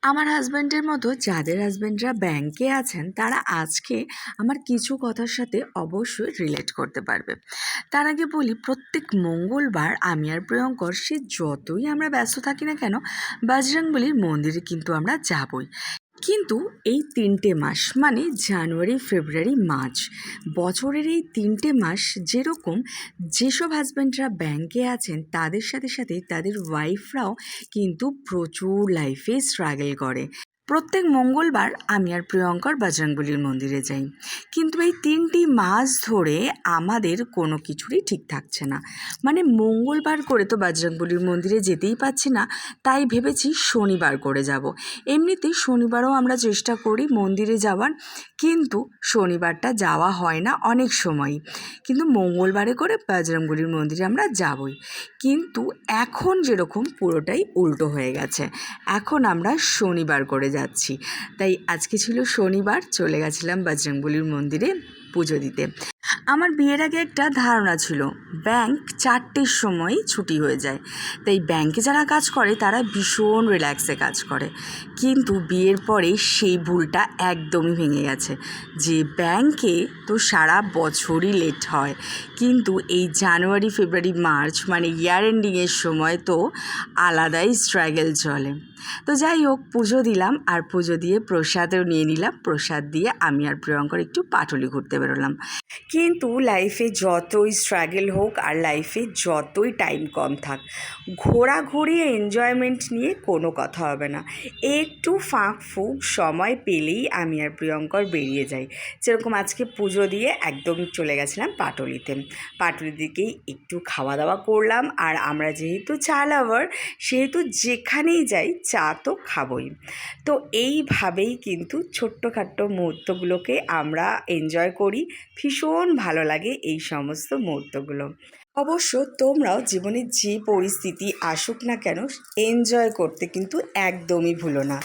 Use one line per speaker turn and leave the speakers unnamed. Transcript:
আমার হাজব্যান্ডের মতো যাদের হাজব্যান্ডরা ব্যাংকে আছেন তারা আজকে আমার কিছু কথার সাথে অবশ্যই রিলেট করতে পারবে। তার আগে বলি, প্রত্যেক মঙ্গলবার আমি আর প্রিয়ঙ্কর সে যতই আমরা ব্যস্ত থাকি না কেন বজরংবলীর মন্দিরে কিন্তু আমরা যাবই। কিন্তু এই 3টে মাস মানে জানুয়ারি, ফেব্রুয়ারি, মার্চ, বছরের এই 3টে মাস যেরকম যেসব হাজব্যান্ডরা ব্যাংকে আছেন তাদের সাথে সাথে তাদের ওয়াইফরাও কিন্তু প্রচুর লাইফে স্ট্রাগল করে। প্রত্যেক মঙ্গলবার আমি আর প্রিয়ঙ্কর বজরংবলীর মন্দিরে যাই, কিন্তু এই 3টি মাস ধরে আমাদের কোনো কিছুরই ঠিক থাকছে না। মানে মঙ্গলবার করে তো বজরংবলীর মন্দিরে যেতেই পাচ্ছি না, তাই ভেবেছি শনিবার করে যাব। এমনিতেই শনিবারও আমরা চেষ্টা করি মন্দিরে যাওয়ার, কিন্তু শনিবারটা যাওয়া হয় না অনেক সময়ই। কিন্তু মঙ্গলবারে করে বজরংবলীর মন্দিরে আমরা যাবই। কিন্তু এখন যেরকম পুরোটাই উল্টো হয়ে গেছে, এখন আমরা শনিবার করে যাচ্ছি। তাই আজকে ছিল শনিবার, চলে গেছিলাম বজরংবলীর মন্দিরে পুজো দিতে। আমার বিয়ের আগে একটা ধারণা ছিল ব্যাংক 4টের সময়ই ছুটি হয়ে যায়, তাই ব্যাংকে যারা কাজ করে তারা ভীষণ রিল্যাক্সে কাজ করে। কিন্তু বিয়ের পরে সেই ভুলটা একদমই ভেঙে গেছে যে ব্যাংকে তো সারা বছরই লেট হয়, কিন্তু এই জানুয়ারি, ফেব্রুয়ারি, মার্চ মানে ইয়ার এন্ডিংয়ের সময় তো আলাদাই স্ট্রাগল চলে। তো যাই হোক, পুজো দিলাম, আর পুজো দিয়ে প্রসাদও নিয়ে নিলাম। প্রসাদ দিয়ে আমি আর প্রিয়ঙ্কর একটু পাটুলি ঘুরতে বেরোলাম। কিন্তু লাইফে যতই স্ট্রাগল হোক আর লাইফে যতই টাইম কম থাক, ঘোরাঘুরি এনজয়মেন্ট নিয়ে কোনো কথা হবে না। একটু ফাঁক ফুক সময় পেলেই আমি আর প্রিয়ঙ্কর বেরিয়ে যাই। যেরকম আজকে পুজো দিয়ে একদম চলে গেছিলাম পাটুলিতে। পাটুলির দিকেই একটু খাওয়া দাওয়া করলাম, আর আমরা যেহেতু চা লাভার সেহেতু যেখানেই যাই চা তো খাবই। তো এইভাবেই কিন্তু ছোট্টখাট্ট মুহূর্তগুলোকে আমরা এনজয় করি। ভীষণ ভালো লাগে এই সমস্ত মুহূর্তগুলো। অবশ্য তোমরাও জীবনে যে পরিস্থিতি আসুক না কেন এনজয় করতে কিন্তু একদমই ভুলো না।